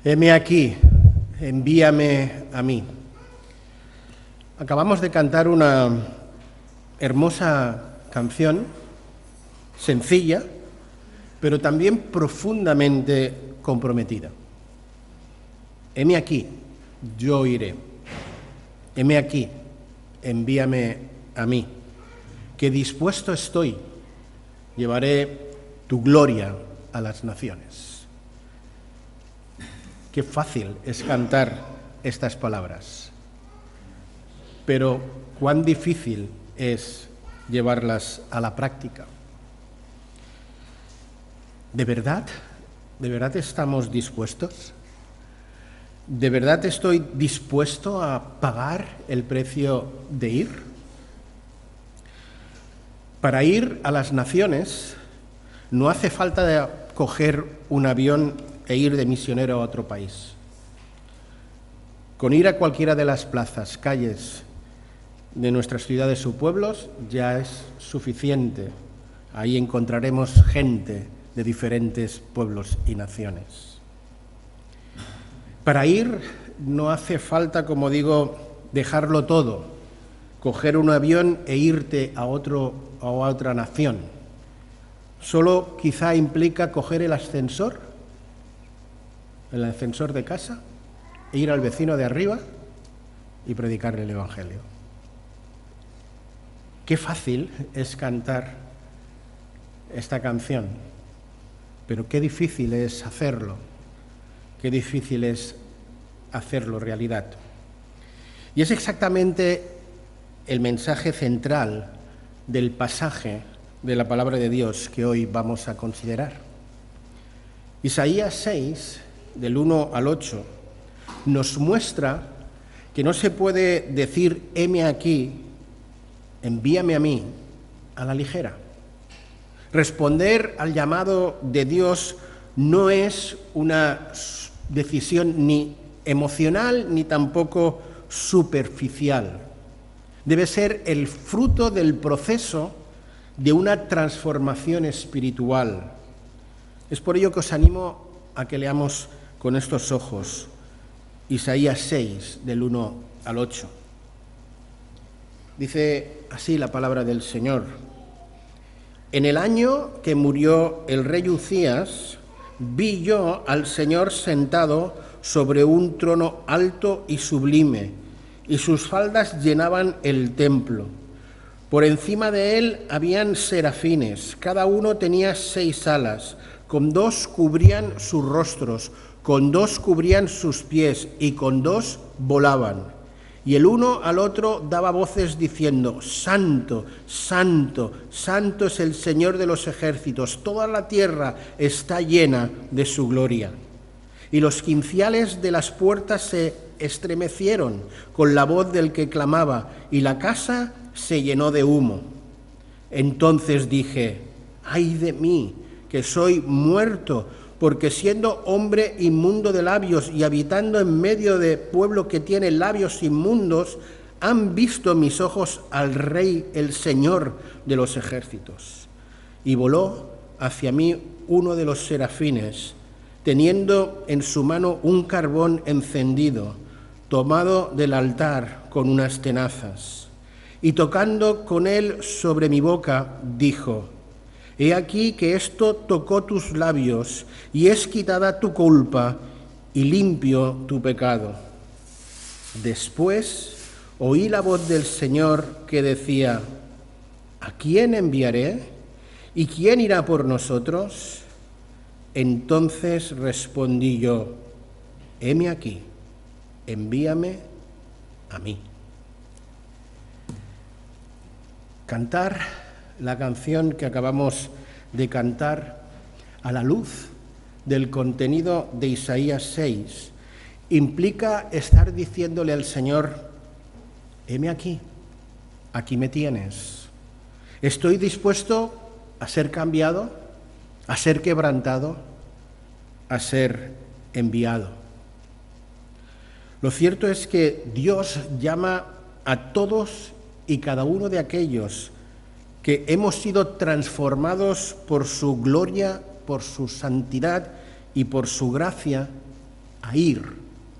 Heme aquí, envíame a mí. Acabamos de cantar una hermosa canción, sencilla, pero también profundamente comprometida. Heme aquí, yo iré. Heme aquí, envíame a mí, que dispuesto estoy, llevaré tu gloria a las naciones. Qué fácil es cantar estas palabras, pero cuán difícil es llevarlas a la práctica. ¿De verdad estamos dispuestos? ¿De verdad estoy dispuesto a pagar el precio de ir? Para ir a las naciones no hace falta coger un avión e ir de misionero a otro país. Con ir a cualquiera de las plazas, calles de nuestras ciudades o pueblos ya es suficiente. Ahí encontraremos gente de diferentes pueblos y naciones. Para ir no hace falta, como digo, dejarlo todo, coger un avión e irte a otra nación. Solo quizá implica coger el ascensor de casa, e ir al vecino de arriba y predicarle el Evangelio. Qué fácil es cantar esta canción, pero qué difícil es hacerlo, qué difícil es hacerlo realidad. Y es exactamente el mensaje central del pasaje de la palabra de Dios que hoy vamos a considerar. Isaías 6, del 1 al 8, nos muestra que no se puede decir heme aquí, envíame a mí, a la ligera. Responder al llamado de Dios no es una decisión ni emocional ni tampoco superficial. Debe ser el fruto del proceso de una transformación espiritual. Es por ello que os animo a que leamos con estos ojos Isaías 6, del 1 al 8. Dice así la palabra del Señor. En el año que murió el rey Uzías, vi yo al Señor sentado sobre un trono alto y sublime, y sus faldas llenaban el templo. Por encima de él habían serafines, cada uno tenía 6 alas, con 2 cubrían sus rostros, con 2 cubrían sus pies, y con 2 volaban. Y el uno al otro daba voces diciendo: Santo, Santo, Santo es el Señor de los ejércitos, toda la tierra está llena de su gloria. Y los quinciales de las puertas se estremecieron con la voz del que clamaba, y la casa se llenó de humo. Entonces dije: ¡ay de mí, que soy muerto! Porque siendo hombre inmundo de labios y habitando en medio de pueblo que tiene labios inmundos, han visto mis ojos al Rey, el Señor de los ejércitos. Y voló hacia mí uno de los serafines, teniendo en su mano un carbón encendido, tomado del altar con unas tenazas. Y tocando con él sobre mi boca, dijo: He aquí que esto tocó tus labios, y es quitada tu culpa, y limpio tu pecado. Después oí la voz del Señor que decía: ¿a quién enviaré? ¿Y quién irá por nosotros? Entonces respondí yo: heme aquí, envíame a mí. Cantar la canción que acabamos de cantar a la luz del contenido de Isaías 6 implica estar diciéndole al Señor: heme aquí, aquí me tienes. Estoy dispuesto a ser cambiado, a ser quebrantado, a ser enviado. Lo cierto es que Dios llama a todos y cada uno de aquellos que hemos sido transformados por su gloria, por su santidad y por su gracia, a ir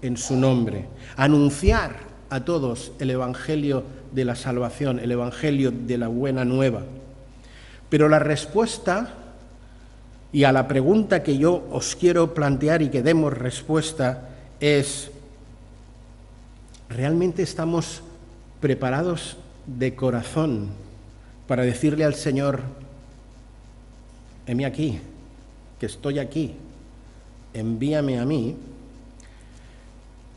en su nombre, a anunciar a todos el Evangelio de la salvación, el Evangelio de la buena nueva. Pero la respuesta, y a la pregunta que yo os quiero plantear y que demos respuesta, es: ¿realmente estamos preparados de corazón para decirle al Señor: heme aquí, que estoy aquí, envíame a mí?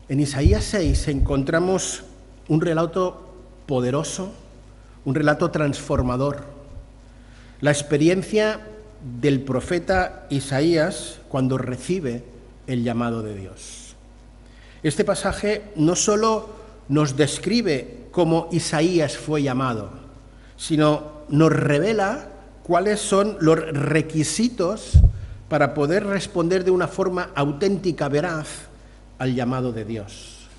En Isaías 6 encontramos un relato poderoso, un relato transformador. La experiencia del profeta Isaías cuando recibe el llamado de Dios. Este pasaje no solo nos describe cómo Isaías fue llamado, sino nos revela cuáles son los requisitos para poder responder de una forma auténtica, veraz, al llamado de Dios.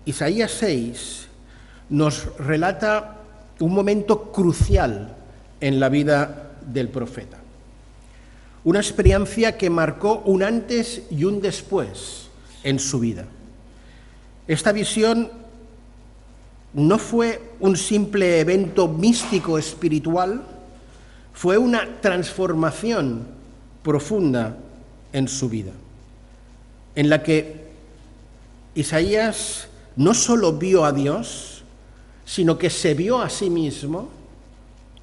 Isaías 6 nos relata un momento crucial en la vida del profeta. Una experiencia que marcó un antes y un después en su vida. Esta visión no fue un simple evento místico espiritual, fue una transformación profunda en su vida, en la que Isaías no solo vio a Dios, sino que se vio a sí mismo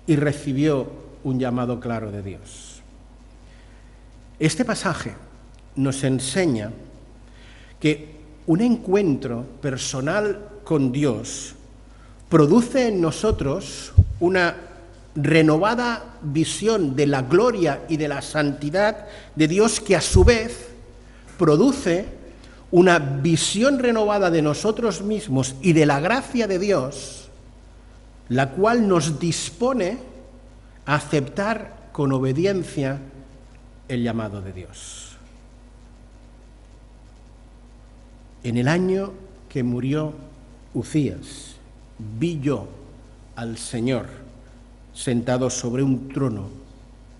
y recibió un llamado claro de Dios. Este pasaje nos enseña que un encuentro personal con Dios produce en nosotros una renovada visión de la gloria y de la santidad de Dios, que a su vez produce una visión renovada de nosotros mismos y de la gracia de Dios, la cual nos dispone a aceptar con obediencia el llamado de Dios. En el año que murió Uzías, vi yo al Señor sentado sobre un trono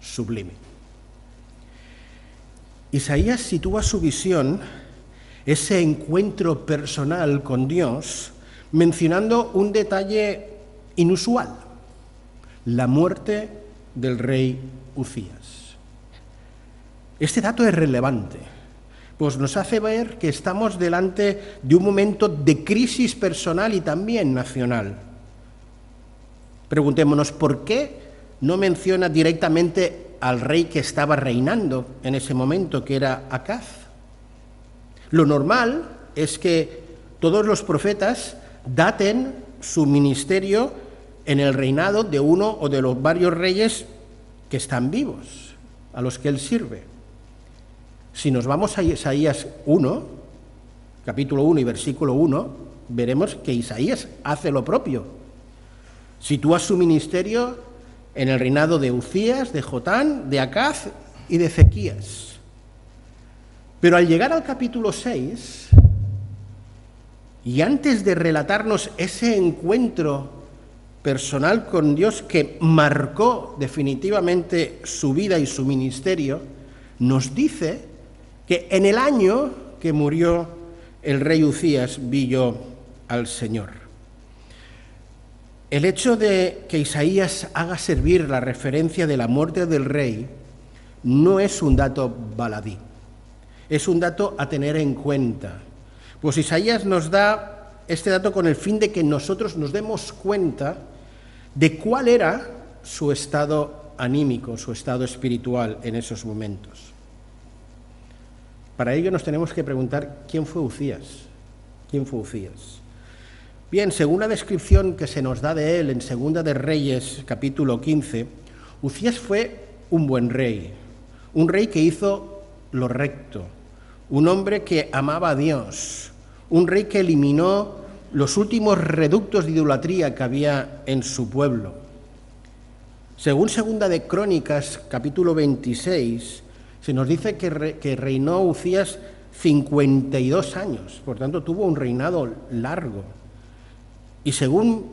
sublime. Isaías sitúa su visión, ese encuentro personal con Dios, mencionando un detalle inusual: la muerte del rey Uzías. Este dato es relevante, pues nos hace ver que estamos delante de un momento de crisis personal y también nacional. Preguntémonos, ¿por qué no menciona directamente al rey que estaba reinando en ese momento, que era Acaz? Lo normal es que todos los profetas daten su ministerio en el reinado de uno o de los varios reyes que están vivos, a los que él sirve. Si nos vamos a Isaías 1, capítulo 1 y versículo 1, veremos que Isaías hace lo propio. Sitúa su ministerio en el reinado de Uzías, de Jotán, de Acaz y de Ezequías. Pero al llegar al capítulo 6, y antes de relatarnos ese encuentro personal con Dios que marcó definitivamente su vida y su ministerio, nos dice que en el año que murió el rey Uzías vi yo al Señor. El hecho de que Isaías haga servir la referencia de la muerte del rey no es un dato baladí, es un dato a tener en cuenta, pues Isaías nos da este dato con el fin de que nosotros nos demos cuenta de cuál era su estado anímico, su estado espiritual en esos momentos. Para ello nos tenemos que preguntar, ¿quién fue Uzías? ¿Quién fue Uzías? Bien, según la descripción que se nos da de él en Segunda de Reyes, capítulo 15, Uzías fue un buen rey, un rey que hizo lo recto, un hombre que amaba a Dios, un rey que eliminó los últimos reductos de idolatría que había en su pueblo. Según Segunda de Crónicas, capítulo 26, se nos dice que reinó Uzías 52 años, por tanto tuvo un reinado largo. Y según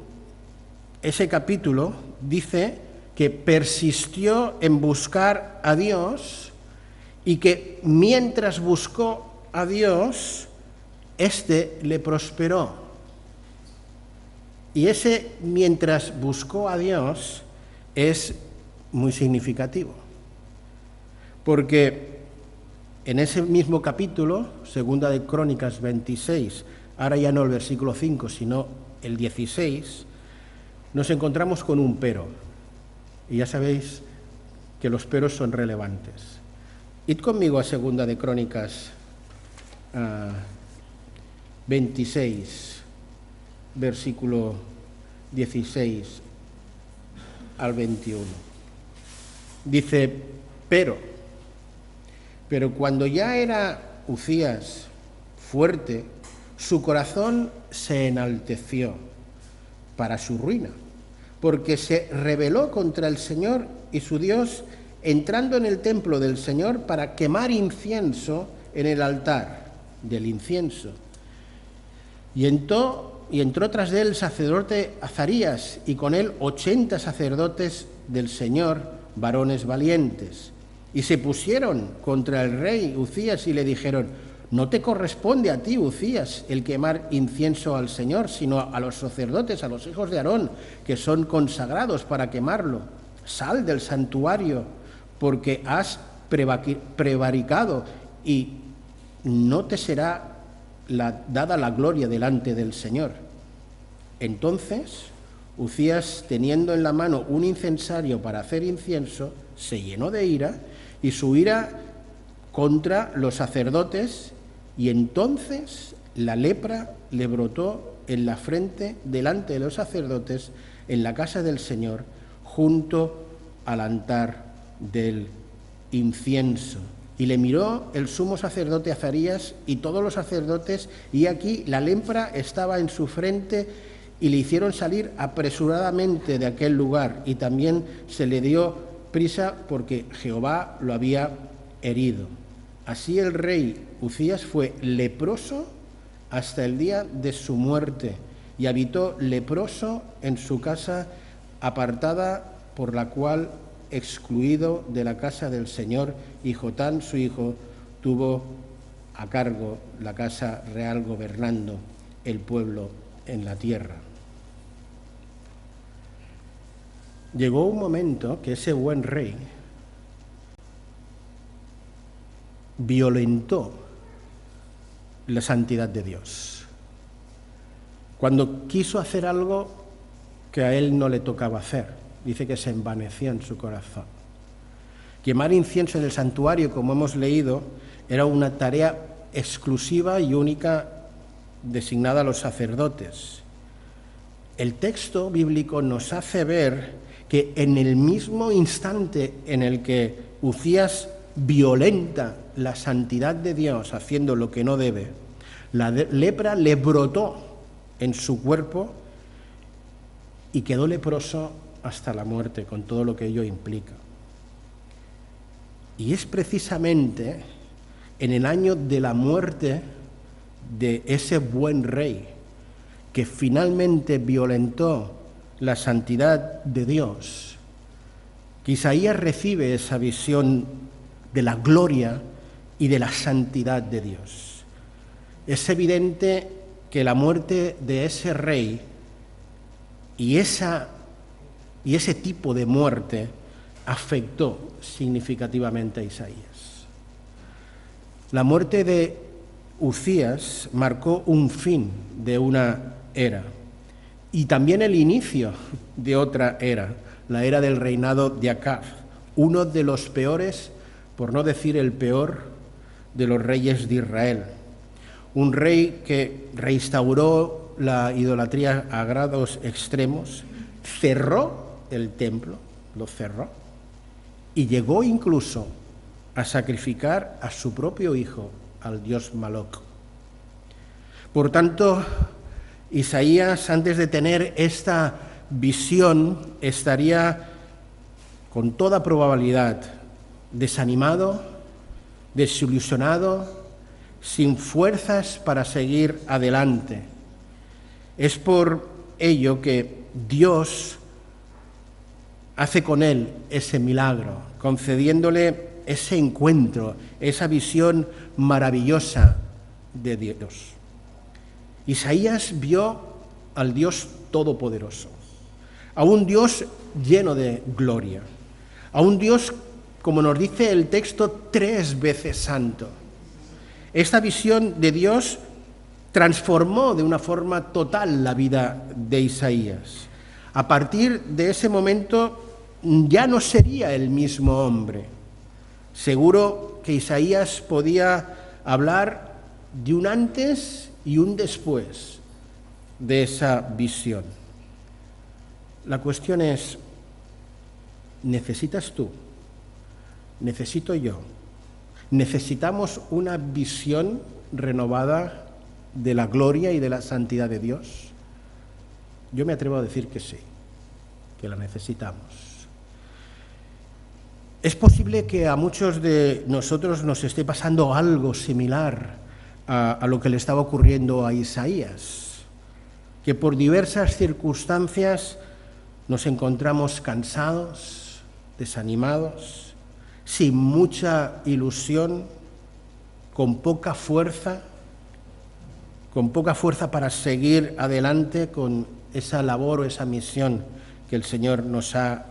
ese capítulo, dice que persistió en buscar a Dios y que mientras buscó a Dios, éste le prosperó. Y ese mientras buscó a Dios es muy significativo, porque en ese mismo capítulo, segunda de Crónicas 26, ahora ya no el versículo 5, sino el 16, nos encontramos con un pero. Y ya sabéis que los peros son relevantes. Id conmigo a segunda de Crónicas 26, versículo 16 al 21. Dice, pero cuando ya era Uzías fuerte, su corazón se enalteció para su ruina, porque se rebeló contra el Señor y su Dios, entrando en el templo del Señor para quemar incienso en el altar del incienso. Y entró tras de él el sacerdote Azarías, y con él 80 sacerdotes del Señor, varones valientes. Y se pusieron contra el rey Uzías y le dijeron, no te corresponde a ti, Uzías, el quemar incienso al Señor, sino a los sacerdotes, a los hijos de Aarón, que son consagrados para quemarlo. Sal del santuario, porque has prevaricado, y no te será dada la gloria delante del Señor. Entonces, Uzías, teniendo en la mano un incensario para hacer incienso, se llenó de ira, y su ira contra los sacerdotes, y entonces la lepra le brotó en la frente delante de los sacerdotes en la casa del Señor, junto al altar del incienso. Y le miró el sumo sacerdote Azarías y todos los sacerdotes, y aquí la lepra estaba en su frente, y le hicieron salir apresuradamente de aquel lugar, y también se le dio prisa porque Jehová lo había herido. Así el rey Uzías fue leproso hasta el día de su muerte, y habitó leproso en su casa apartada, por la cual excluido de la casa del Señor, y Jotán su hijo tuvo a cargo la casa real, gobernando el pueblo en la tierra. Llegó un momento que ese buen rey violentó la santidad de Dios, cuando quiso hacer algo que a él no le tocaba hacer. Dice que se envaneció en su corazón. Quemar incienso en el santuario, como hemos leído, era una tarea exclusiva y única designada a los sacerdotes. El texto bíblico nos hace ver que en el mismo instante en el que Uzías violenta la santidad de Dios haciendo lo que no debe, la lepra le brotó en su cuerpo y quedó leproso hasta la muerte, con todo lo que ello implica. Y es precisamente en el año de la muerte de ese buen rey, que finalmente violentó la santidad de Dios, que Isaías recibe esa visión de la gloria y de la santidad de Dios. Es evidente que la muerte de ese rey y ese tipo de muerte afectó significativamente a Isaías. La muerte de Uzías marcó un fin de una era y también el inicio de otra era, la era del reinado de Acab, uno de los peores, por no decir el peor, de los reyes de Israel. Un rey que reinstauró la idolatría a grados extremos, cerró el templo, lo cerró, y llegó incluso a sacrificar a su propio hijo al dios Moloc. Por tanto, Isaías, antes de tener esta visión, estaría con toda probabilidad desanimado, desilusionado, sin fuerzas para seguir adelante. Es por ello que Dios hace con él ese milagro, concediéndole ese encuentro, esa visión maravillosa de Dios. Isaías vio al Dios Todopoderoso, a un Dios lleno de gloria, a un Dios, como nos dice el texto, 3 veces santo. Esta visión de Dios transformó de una forma total la vida de Isaías. A partir de ese momento ya no sería el mismo hombre. Seguro que Isaías podía hablar de un antes y un después de esa visión. La cuestión es, ¿necesitas tú? ¿Necesito yo? ¿Necesitamos una visión renovada de la gloria y de la santidad de Dios? Yo me atrevo a decir que sí, que la necesitamos. Es posible que a muchos de nosotros nos esté pasando algo similar a lo que le estaba ocurriendo a Isaías, que por diversas circunstancias nos encontramos cansados, desanimados, sin mucha ilusión, con poca fuerza para seguir adelante con esa labor o esa misión que el Señor nos ha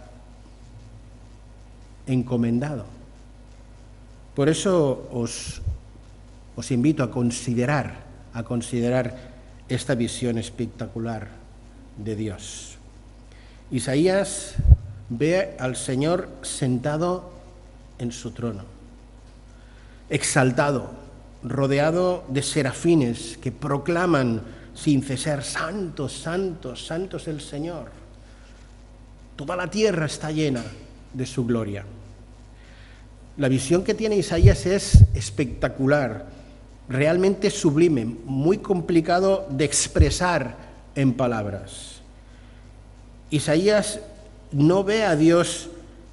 encomendado. Por eso os invito a considerar esta visión espectacular de Dios. Isaías ve al Señor sentado en su trono, exaltado, rodeado de serafines que proclaman sin cesar: santo, santo, santo es el Señor. Toda la tierra está llena de su gloria. La visión que tiene Isaías es espectacular, realmente sublime, muy complicado de expresar en palabras. Isaías no ve a Dios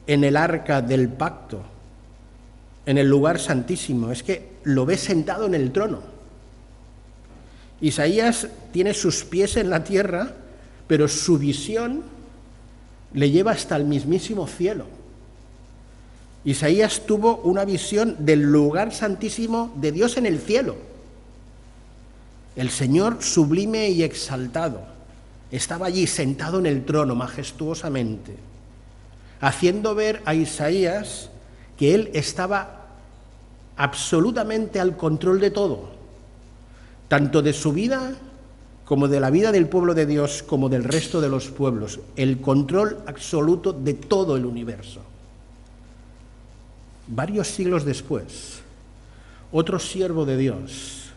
en el arca del pacto, en el lugar santísimo, es que lo ve sentado en el trono. Isaías tiene sus pies en la tierra, pero su visión le lleva hasta el mismísimo cielo. Isaías tuvo una visión del lugar santísimo de Dios en el cielo. El Señor sublime y exaltado estaba allí sentado en el trono majestuosamente, haciendo ver a Isaías que él estaba absolutamente al control de todo, tanto de su vida como de la vida del pueblo de Dios, como del resto de los pueblos, el control absoluto de todo el universo. Varios siglos después, otro siervo de Dios,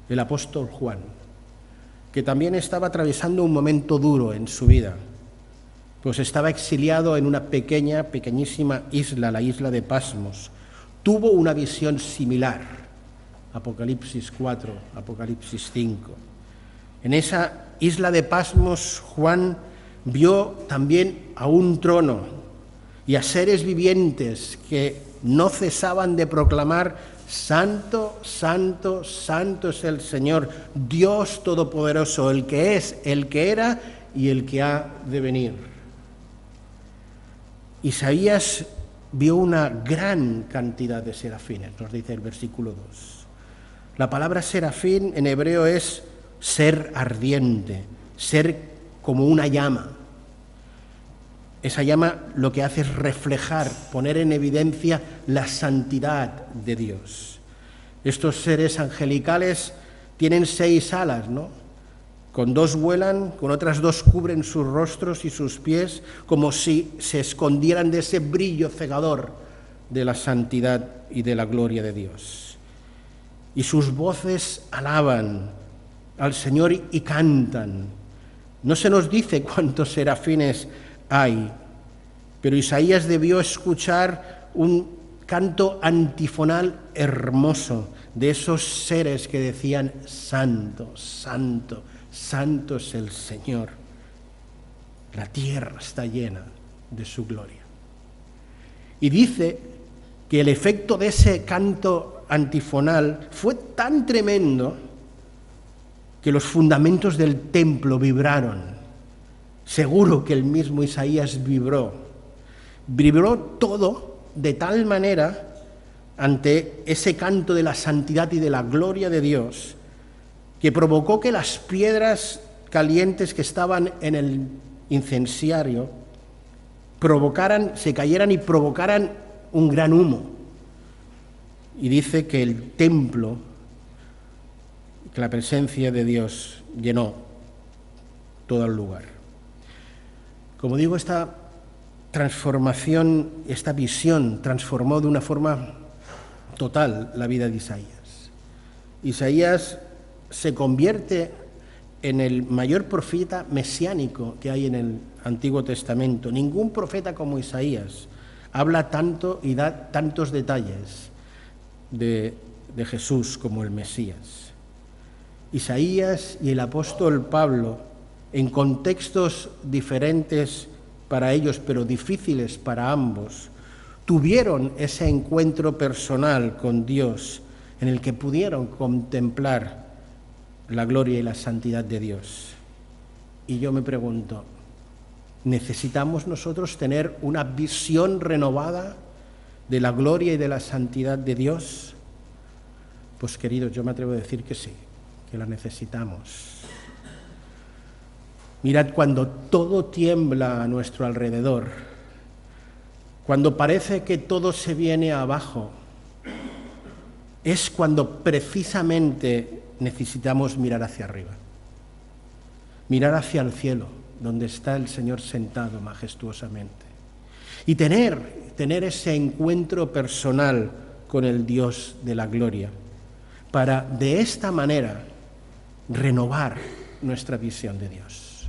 el apóstol Juan, que también estaba atravesando un momento duro en su vida, pues estaba exiliado en una pequeñísima isla, la isla de Pasmos, tuvo una visión similar, Apocalipsis 4, Apocalipsis 5. En esa isla de Pasmos, Juan vio también a un trono y a seres vivientes que no cesaban de proclamar: santo, santo, santo es el Señor, Dios Todopoderoso, el que es, el que era y el que ha de venir. Isaías vio una gran cantidad de serafines, nos dice el versículo 2. La palabra serafín en hebreo es ser ardiente, ser como una llama. Esa llama lo que hace es reflejar, poner en evidencia la santidad de Dios. Estos seres angelicales tienen 6 alas, ¿no? Con 2 vuelan, con otras 2 cubren sus rostros y sus pies, como si se escondieran de ese brillo cegador de la santidad y de la gloria de Dios. Y sus voces alaban al Señor y cantan. No se nos dice cuántos serafines hay, pero Isaías debió escuchar un canto antifonal hermoso de esos seres que decían: santo, santo, santo es el Señor. La tierra está llena de su gloria. Y dice que el efecto de ese canto antifonal fue tan tremendo que los fundamentos del templo vibraron. Seguro que el mismo Isaías vibró todo de tal manera ante ese canto de la santidad y de la gloria de Dios, que provocó que las piedras calientes que estaban en el incensario se cayeran y provocaran un gran humo. Y dice que el templo, que la presencia de Dios llenó todo el lugar. Como digo, esta transformación, esta visión transformó de una forma total la vida de Isaías. Isaías se convierte en el mayor profeta mesiánico que hay en el Antiguo Testamento. Ningún profeta como Isaías habla tanto y da tantos detalles de Jesús como el Mesías. Isaías y el apóstol Pablo, en contextos diferentes para ellos, pero difíciles para ambos, tuvieron ese encuentro personal con Dios en el que pudieron contemplar la gloria y la santidad de Dios. Y yo me pregunto, ¿necesitamos nosotros tener una visión renovada de la gloria y de la santidad de Dios? Pues queridos, yo me atrevo a decir que sí, que la necesitamos. Mirad, cuando todo tiembla a nuestro alrededor, cuando parece que todo se viene abajo, es cuando precisamente necesitamos mirar hacia arriba, mirar hacia el cielo, donde está el Señor sentado majestuosamente, y tener ese encuentro personal con el Dios de la gloria, para de esta manera renovar nuestra visión de Dios.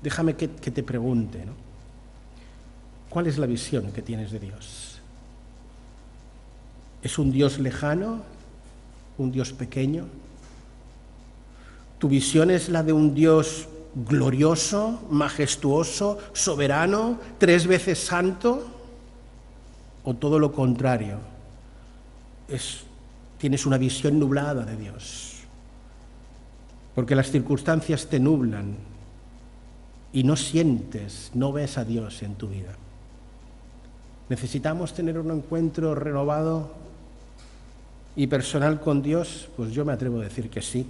Déjame que te pregunte, ¿no? ¿Cuál es la visión que tienes de Dios? ¿Es un Dios lejano? ¿Un Dios pequeño? ¿Tu visión es la de un Dios glorioso, majestuoso, soberano, 3 veces santo? ¿O todo lo contrario? Tienes una visión nublada de Dios, porque las circunstancias te nublan y no sientes, no ves a Dios en tu vida. ¿Necesitamos tener un encuentro renovado y personal con Dios? Pues yo me atrevo a decir que sí,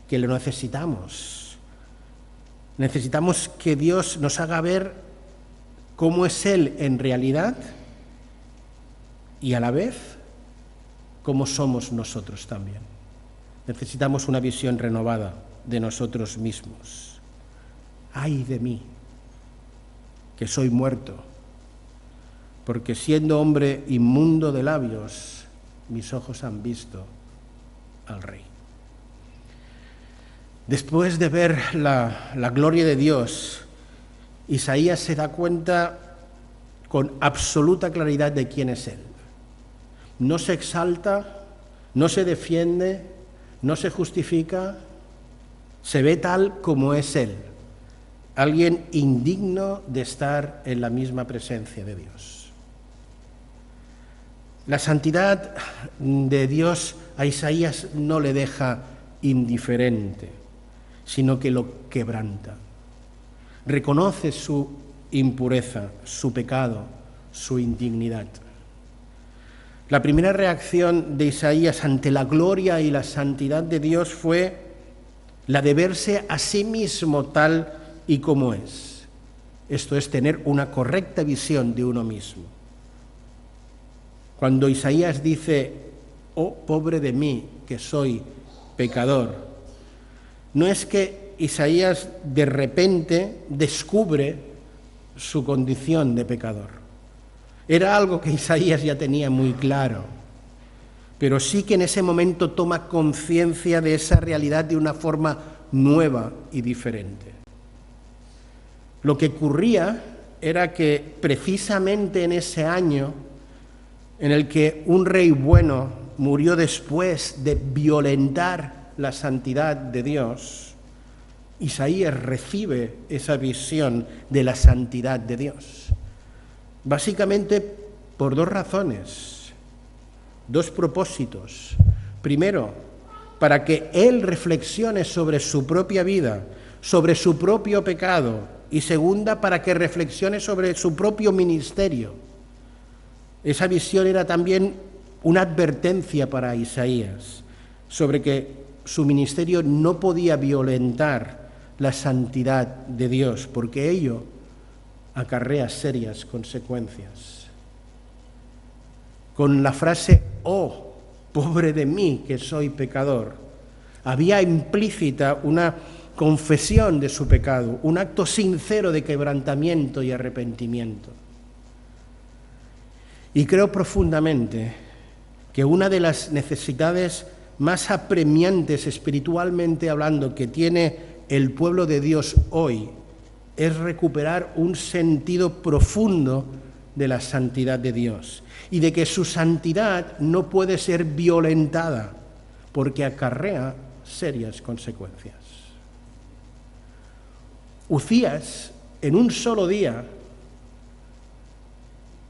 que lo necesitamos. Necesitamos que Dios nos haga ver cómo es Él en realidad y a la vez cómo somos nosotros también. Necesitamos una visión renovada de nosotros mismos. ¡Ay de mí, que soy muerto! Porque siendo hombre inmundo de labios, mis ojos han visto al Rey. Después de ver la gloria de Dios, Isaías se da cuenta con absoluta claridad de quién es Él. No se exalta, no se defiende, no se justifica, se ve tal como es Él, alguien indigno de estar en la misma presencia de Dios. La santidad de Dios a Isaías no le deja indiferente, sino que lo quebranta. Reconoce su impureza, su pecado, su indignidad. La primera reacción de Isaías ante la gloria y la santidad de Dios fue la de verse a sí mismo tal y como es. Esto es tener una correcta visión de uno mismo. Cuando Isaías dice, oh, pobre de mí, que soy pecador, no es que Isaías de repente descubre su condición de pecador. Era algo que Isaías ya tenía muy claro, pero sí que en ese momento toma conciencia de esa realidad de una forma nueva y diferente. Lo que ocurría era que precisamente en ese año en el que un rey bueno murió después de violentar la santidad de Dios, Isaías recibe esa visión de la santidad de Dios. Básicamente por 2 razones, 2 propósitos. Primero, para que él reflexione sobre su propia vida, sobre su propio pecado, y segunda, para que reflexione sobre su propio ministerio. Esa visión era también una advertencia para Isaías sobre que su ministerio no podía violentar la santidad de Dios, porque ello acarrea serias consecuencias. Con la frase, oh, pobre de mí que soy pecador, había implícita una confesión de su pecado, un acto sincero de quebrantamiento y arrepentimiento. Y creo profundamente que una de las necesidades más apremiantes espiritualmente hablando que tiene el pueblo de Dios hoy es recuperar un sentido profundo de la santidad de Dios y de que su santidad no puede ser violentada porque acarrea serias consecuencias. Uzías, en un solo día,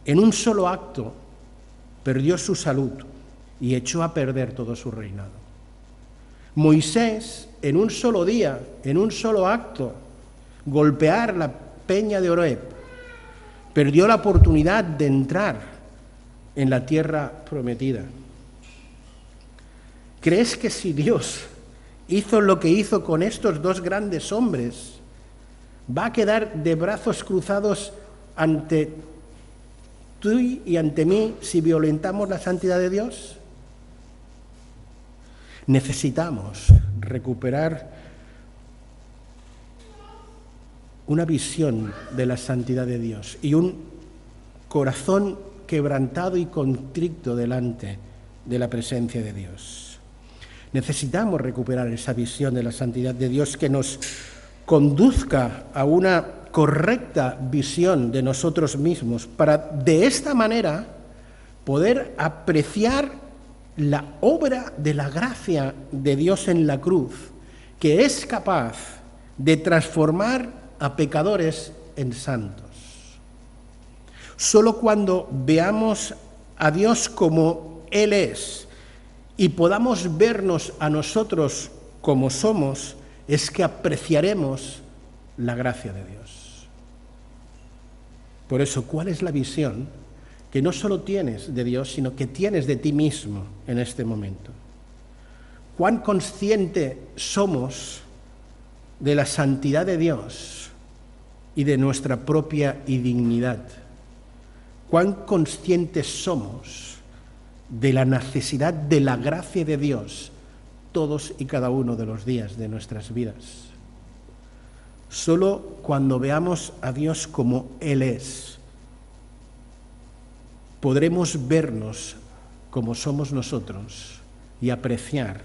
en un solo acto, perdió su salud y echó a perder todo su reinado. Moisés, en un solo día, en un solo acto, golpear la peña de Horeb, perdió la oportunidad de entrar en la tierra prometida. ¿Crees que si Dios hizo lo que hizo con estos dos grandes hombres, va a quedar de brazos cruzados ante tú y ante mí si violentamos la santidad de Dios? Necesitamos recuperar una visión de la santidad de Dios y un corazón quebrantado y contrito delante de la presencia de Dios. Necesitamos recuperar esa visión de la santidad de Dios que nos conduzca a una correcta visión de nosotros mismos para de esta manera poder apreciar la obra de la gracia de Dios en la cruz, que es capaz de transformar a pecadores en santos. Solo cuando veamos a Dios como Él es y podamos vernos a nosotros como somos, es que apreciaremos la gracia de Dios. Por eso, ¿cuál es la visión que no solo tienes de Dios, sino que tienes de ti mismo en este momento? ¿Cuán consciente somos de la santidad de Dios y de nuestra propia indignidad? ¿Cuán conscientes somos de la necesidad de la gracia de Dios todos y cada uno de los días de nuestras vidas? Solo cuando veamos a Dios como Él es, podremos vernos como somos nosotros y apreciar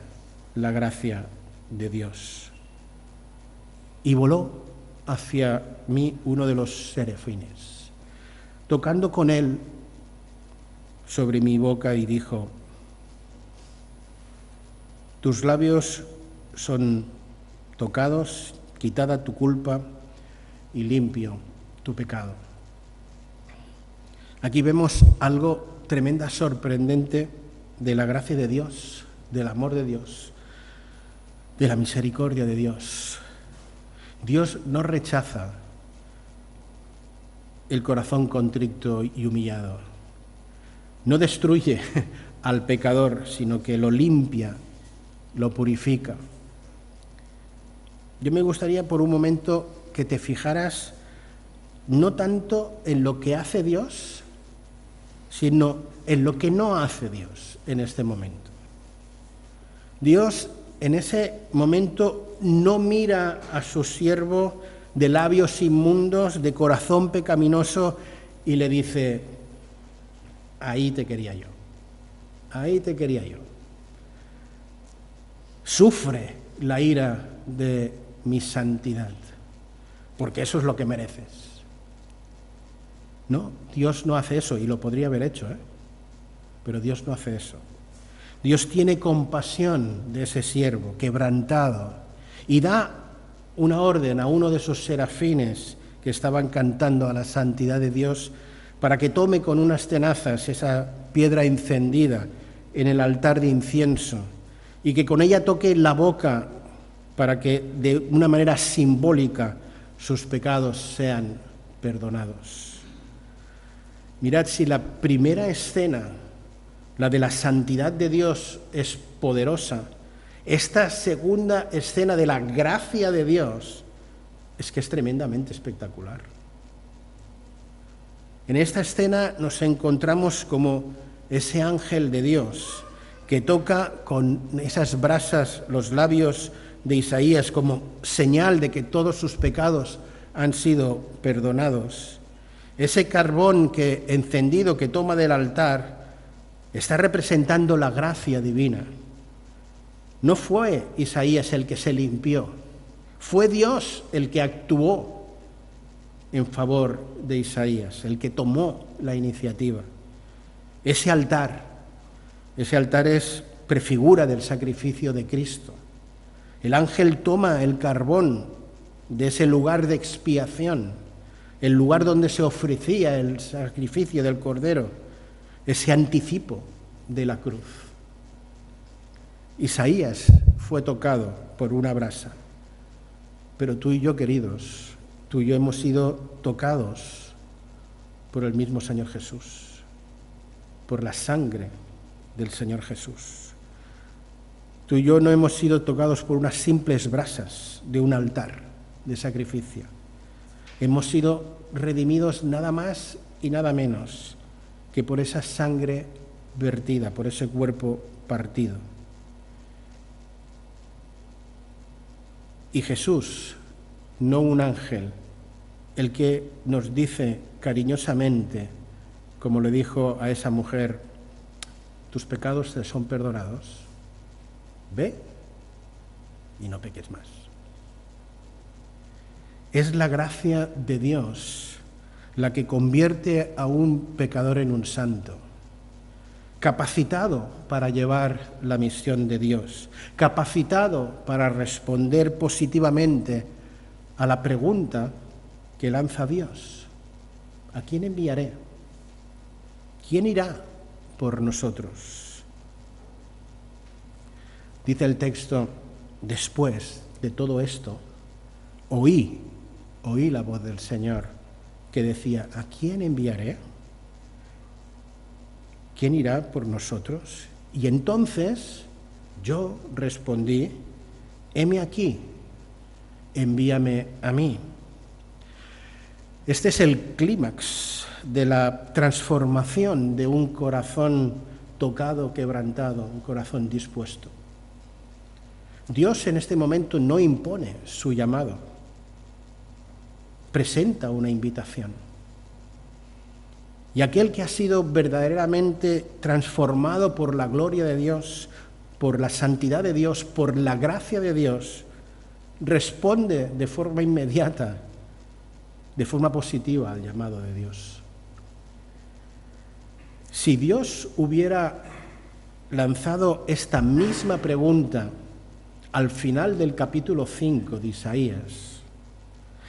la gracia de Dios. Y voló hacia mí uno de los serafines, tocando con él sobre mi boca y dijo: tus labios son tocados, quitada tu culpa y limpio tu pecado. Aquí vemos algo tremenda, sorprendente de la gracia de Dios, del amor de Dios, de la misericordia de Dios. Dios no rechaza el corazón contrito y humillado. No destruye al pecador, sino que lo limpia, lo purifica. Yo me gustaría por un momento que te fijaras no tanto en lo que hace Dios, sino en lo que no hace Dios en este momento. Dios en ese momento no mira a su siervo de labios inmundos, de corazón pecaminoso, y le dice: ahí te quería yo, ahí te quería yo. Sufre la ira de mi santidad, porque eso es lo que mereces. No, Dios no hace eso, y lo podría haber hecho, pero Dios no hace eso. Dios tiene compasión de ese siervo quebrantado y da una orden a uno de esos serafines que estaban cantando a la santidad de Dios para que tome con unas tenazas esa piedra encendida en el altar de incienso y que con ella toque la boca para que de una manera simbólica sus pecados sean perdonados. Mirad, si la primera escena, la de la santidad de Dios, es poderosa, esta segunda escena de la gracia de Dios es que es tremendamente espectacular. En esta escena nos encontramos como ese ángel de Dios que toca con esas brasas los labios de Isaías como señal de que todos sus pecados han sido perdonados. Ese carbón encendido que toma del altar está representando la gracia divina. No fue Isaías el que se limpió, fue Dios el que actuó en favor de Isaías, el que tomó la iniciativa. Ese altar es prefigura del sacrificio de Cristo. El ángel toma el carbón de ese lugar de expiación, el lugar donde se ofrecía el sacrificio del Cordero, ese anticipo de la cruz. Isaías fue tocado por una brasa, pero tú y yo, queridos, tú y yo hemos sido tocados por el mismo Señor Jesús, por la sangre del Señor Jesús. Tú y yo no hemos sido tocados por unas simples brasas de un altar de sacrificio. Hemos sido redimidos nada más y nada menos que por esa sangre vertida, por ese cuerpo partido. Y Jesús, no un ángel, el que nos dice cariñosamente, como le dijo a esa mujer, tus pecados te son perdonados, ve y no peques más. Es la gracia de Dios la que convierte a un pecador en un santo, capacitado para llevar la misión de Dios, capacitado para responder positivamente a la pregunta que lanza Dios: ¿a quién enviaré? ¿Quién irá por nosotros? Dice el texto, después de todo esto, oí la voz del Señor que decía, ¿a quién enviaré? ¿Quién irá por nosotros? Y entonces yo respondí, heme aquí, envíame a mí. Este es el clímax de la transformación de un corazón tocado, quebrantado, un corazón dispuesto. Dios en este momento no impone su llamado, presenta una invitación. Y aquel que ha sido verdaderamente transformado por la gloria de Dios, por la santidad de Dios, por la gracia de Dios, responde de forma inmediata, de forma positiva al llamado de Dios. Si Dios hubiera lanzado esta misma pregunta al final del capítulo 5 de Isaías,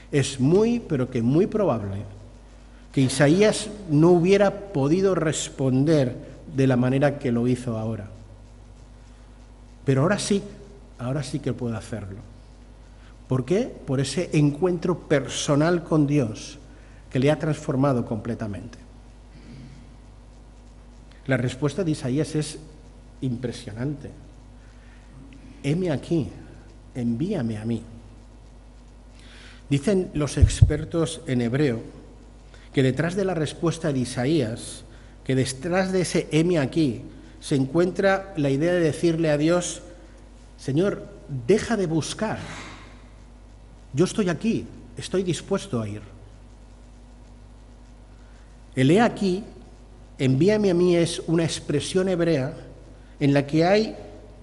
es muy, pero que muy probable que Isaías no hubiera podido responder de la manera que lo hizo ahora. Pero ahora sí que puede hacerlo. ¿Por qué? Por ese encuentro personal con Dios que le ha transformado completamente. La respuesta de Isaías es impresionante. Heme aquí, envíame a mí. Dicen los expertos en hebreo que detrás de la respuesta de Isaías, que detrás de ese heme aquí, se encuentra la idea de decirle a Dios, Señor, deja de buscar. Yo estoy aquí, estoy dispuesto a ir. El he aquí, envíame a mí, es una expresión hebrea en la que hay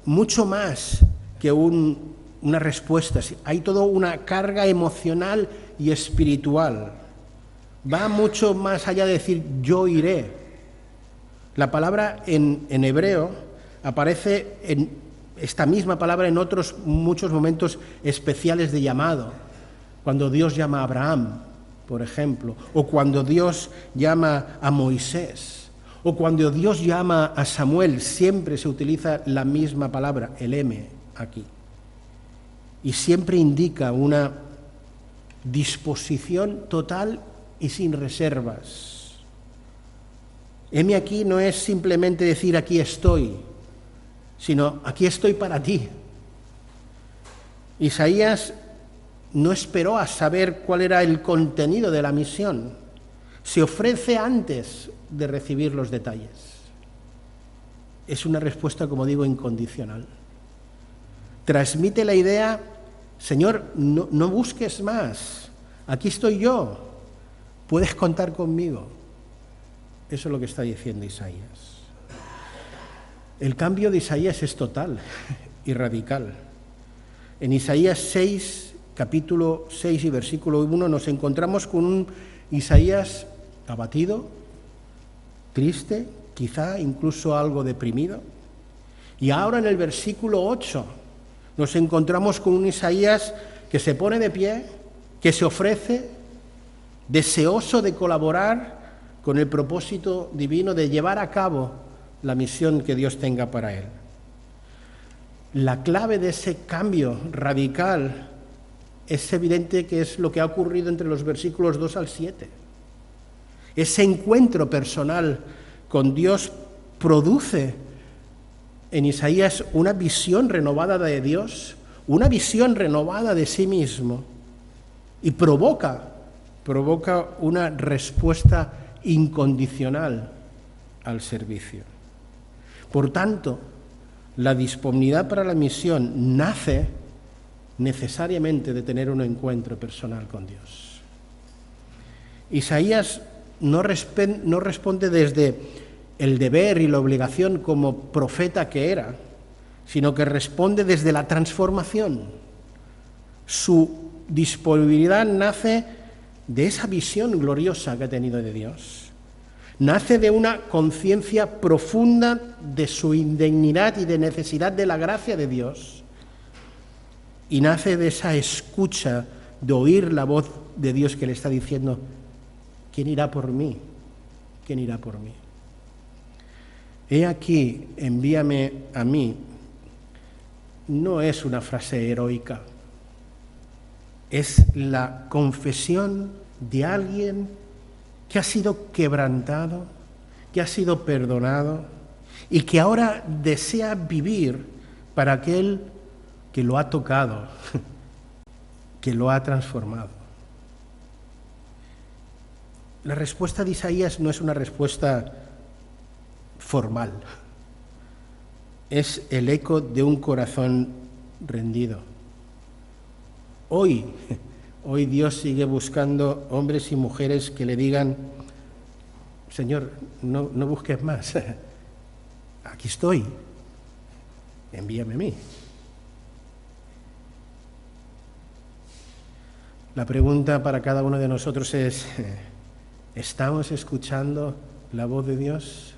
mucho más que una respuesta, hay toda una carga emocional y espiritual. Va mucho más allá de decir yo iré. La palabra en hebreo aparece esta misma palabra en otros muchos momentos especiales de llamado. Cuando Dios llama a Abraham, por ejemplo, o cuando Dios llama a Moisés, o cuando Dios llama a Samuel, siempre se utiliza la misma palabra, el heme, aquí. Y siempre indica una disposición total y sin reservas. Heme aquí no es simplemente decir aquí estoy, sino aquí estoy para ti. Isaías no esperó a saber cuál era el contenido de la misión. Se ofrece antes de recibir los detalles. Es una respuesta, como digo, incondicional. Transmite la idea, Señor, no busques más. Aquí estoy yo. Puedes contar conmigo. Eso es lo que está diciendo Isaías. El cambio de Isaías es total y radical. En Isaías 6, capítulo 6 y versículo 1, nos encontramos con un Isaías abatido, triste, quizá incluso algo deprimido. Y ahora en el versículo 8 nos encontramos con un Isaías que se pone de pie, que se ofrece, deseoso de colaborar con el propósito divino de llevar a cabo la misión que Dios tenga para él. La clave de ese cambio radical es evidente que es lo que ha ocurrido entre los versículos 2 al 7. Ese encuentro personal con Dios produce en Isaías una visión renovada de Dios, una visión renovada de sí mismo y provoca una respuesta incondicional al servicio. Por tanto, la disponibilidad para la misión nace necesariamente de tener un encuentro personal con Dios. Isaías no responde desde el deber y la obligación como profeta que era, sino que responde desde la transformación. Su disponibilidad nace de esa visión gloriosa que ha tenido de Dios. Nace de una conciencia profunda de su indignidad y de necesidad de la gracia de Dios. Y nace de esa escucha, de oír la voz de Dios que le está diciendo, ¿quién irá por mí? ¿Quién irá por mí? He aquí, envíame a mí. No es una frase heroica. Es la confesión de alguien que ha sido quebrantado, que ha sido perdonado y que ahora desea vivir para aquel que lo ha tocado, que lo ha transformado. La respuesta de Isaías no es una respuesta formal, es el eco de un corazón rendido. Hoy Dios sigue buscando hombres y mujeres que le digan, Señor, no busques más, aquí estoy, envíame a mí. La pregunta para cada uno de nosotros es, ¿estamos escuchando la voz de Dios?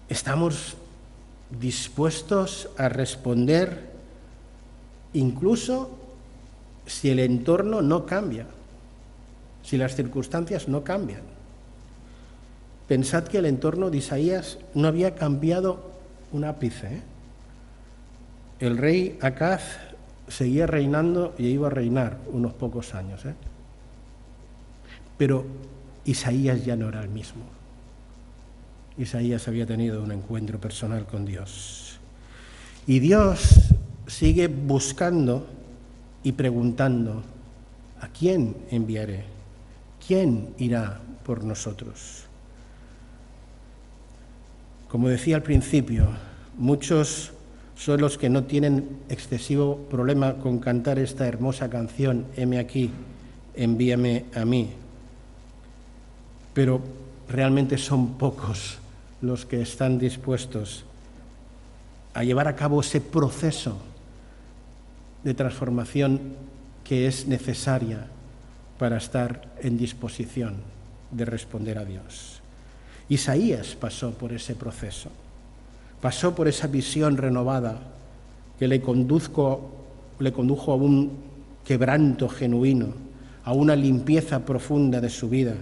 ¿Estamos dispuestos a responder incluso si el entorno no cambia, si las circunstancias no cambian? Pensad que el entorno de Isaías no había cambiado un ápice. El rey Acaz seguía reinando y iba a reinar unos pocos años. Pero Isaías ya no era el mismo. Isaías había tenido un encuentro personal con Dios. Y Dios sigue buscando y preguntando, ¿a quién enviaré? ¿Quién irá por nosotros? Como decía al principio, muchos son los que no tienen excesivo problema con cantar esta hermosa canción, heme aquí, envíame a mí. Pero realmente son pocos los que están dispuestos a llevar a cabo ese proceso de transformación que es necesaria para estar en disposición de responder a Dios. Isaías pasó por ese proceso, pasó por esa visión renovada que le condujo a un quebranto genuino, a una limpieza profunda de su vida,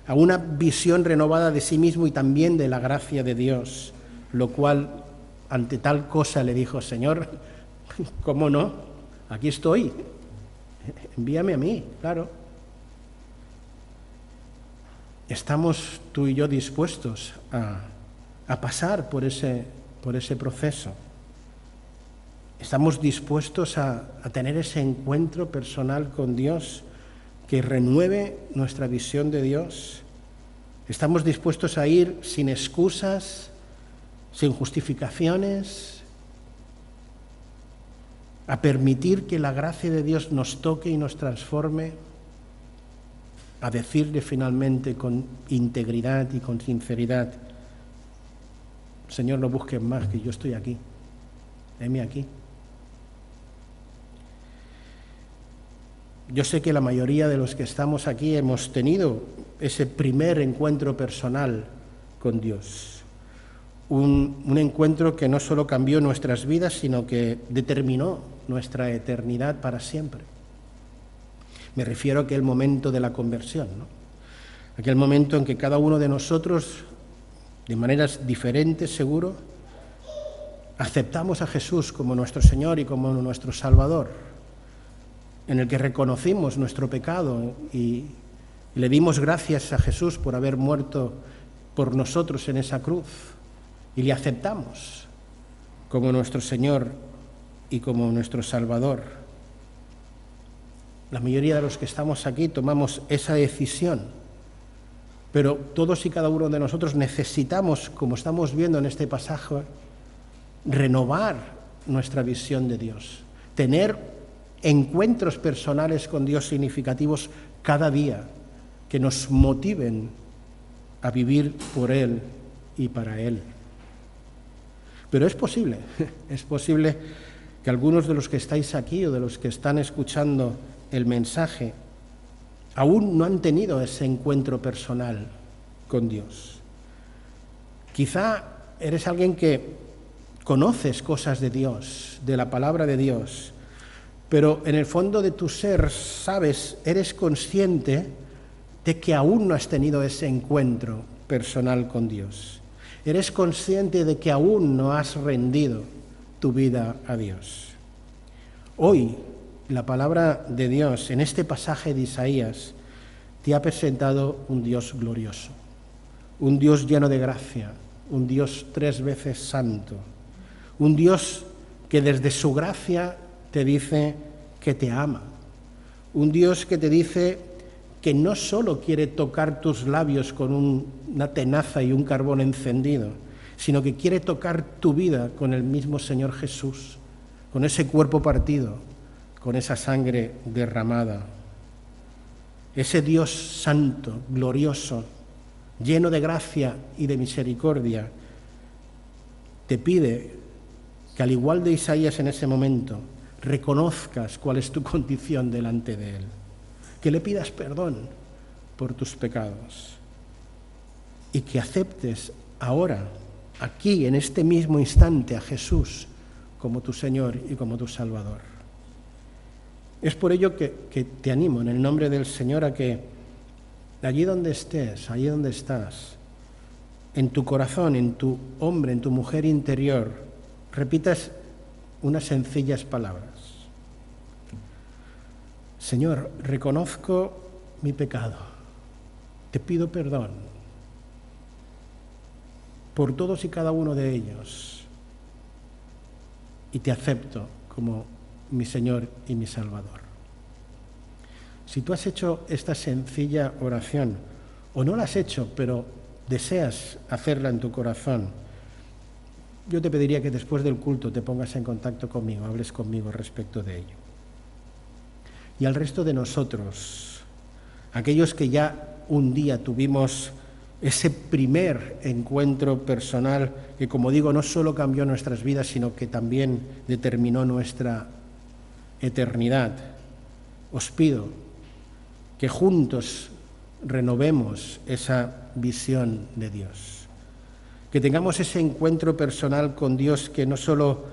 a una visión renovada de sí mismo y también de la gracia de Dios, lo cual ante tal cosa le dijo, Señor, ¿cómo no? Aquí estoy, envíame a mí, claro. ¿Estamos tú y yo dispuestos a pasar por ese proceso? ¿Estamos dispuestos a tener ese encuentro personal con Dios que renueve nuestra visión de Dios? ¿Estamos dispuestos a ir sin excusas, sin justificaciones, a permitir que la gracia de Dios nos toque y nos transforme, a decirle finalmente con integridad y con sinceridad: Señor, no busques más, que yo estoy aquí, heme aquí? Yo sé que la mayoría de los que estamos aquí hemos tenido ese primer encuentro personal con Dios, un encuentro que no solo cambió nuestras vidas, sino que determinó nuestra eternidad para siempre. Me refiero a aquel momento de la conversión, ¿no? Aquel momento en que cada uno de nosotros, de maneras diferentes seguro, aceptamos a Jesús como nuestro Señor y como nuestro Salvador, en el que reconocimos nuestro pecado y le dimos gracias a Jesús por haber muerto por nosotros en esa cruz, y le aceptamos como nuestro Señor y como nuestro Salvador. La mayoría de los que estamos aquí tomamos esa decisión, pero todos y cada uno de nosotros necesitamos, como estamos viendo en este pasaje, renovar nuestra visión de Dios, tener encuentros personales con Dios significativos cada día, que nos motiven a vivir por Él y para Él. Pero es posible que algunos de los que estáis aquí o de los que están escuchando el mensaje aún no han tenido ese encuentro personal con Dios. Quizá eres alguien que conoces cosas de Dios, de la palabra de Dios, pero en el fondo de tu ser sabes, eres consciente de que aún no has tenido ese encuentro personal con Dios. Eres consciente de que aún no has rendido tu vida a Dios. Hoy, la palabra de Dios, en este pasaje de Isaías, te ha presentado un Dios glorioso, un Dios lleno de gracia, un Dios 3 veces santo, un Dios que desde su gracia te dice que te ama, un Dios que te dice que no solo quiere tocar tus labios con una tenaza y un carbón encendido, sino que quiere tocar tu vida con el mismo Señor Jesús, con ese cuerpo partido, con esa sangre derramada. Ese Dios santo, glorioso, lleno de gracia y de misericordia, te pide que, al igual de Isaías en ese momento, reconozcas cuál es tu condición delante de Él, que le pidas perdón por tus pecados y que aceptes ahora, aquí, en este mismo instante, a Jesús como tu Señor y como tu Salvador. Es por ello que te animo en el nombre del Señor a que allí donde estés, allí donde estás, en tu corazón, en tu hombre, en tu mujer interior, repitas unas sencillas palabras. Señor, reconozco mi pecado, te pido perdón por todos y cada uno de ellos y te acepto como mi Señor y mi Salvador. Si tú has hecho esta sencilla oración, o no la has hecho, pero deseas hacerla en tu corazón, yo te pediría que después del culto te pongas en contacto conmigo, hables conmigo respecto de ello. Y al resto de nosotros, aquellos que ya un día tuvimos ese primer encuentro personal que, como digo, no solo cambió nuestras vidas, sino que también determinó nuestra eternidad, os pido que juntos renovemos esa visión de Dios, que tengamos ese encuentro personal con Dios que no solo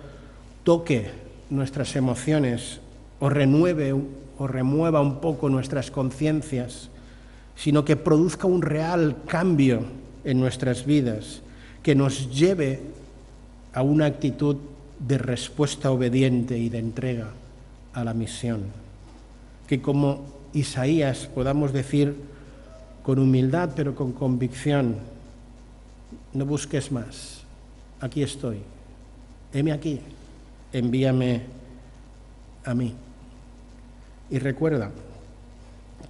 toque nuestras emociones o remueva un poco nuestras conciencias, sino que produzca un real cambio en nuestras vidas, que nos lleve a una actitud de respuesta obediente y de entrega a la misión. Que como Isaías podamos decir: con humildad, pero con convicción. No busques más. Aquí estoy. Heme aquí. Envíame a mí. Y recuerda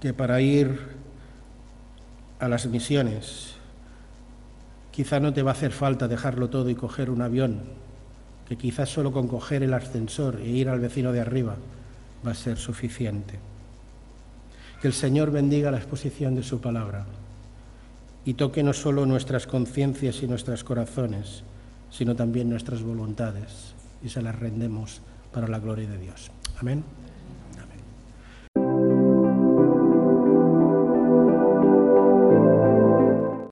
que para ir a las misiones quizá no te va a hacer falta dejarlo todo y coger un avión, que quizás solo con coger el ascensor e ir al vecino de arriba va a ser suficiente. Que el Señor bendiga la exposición de su palabra y toque no solo nuestras conciencias y nuestros corazones, sino también nuestras voluntades, y se las rendemos para la gloria de Dios. Amén.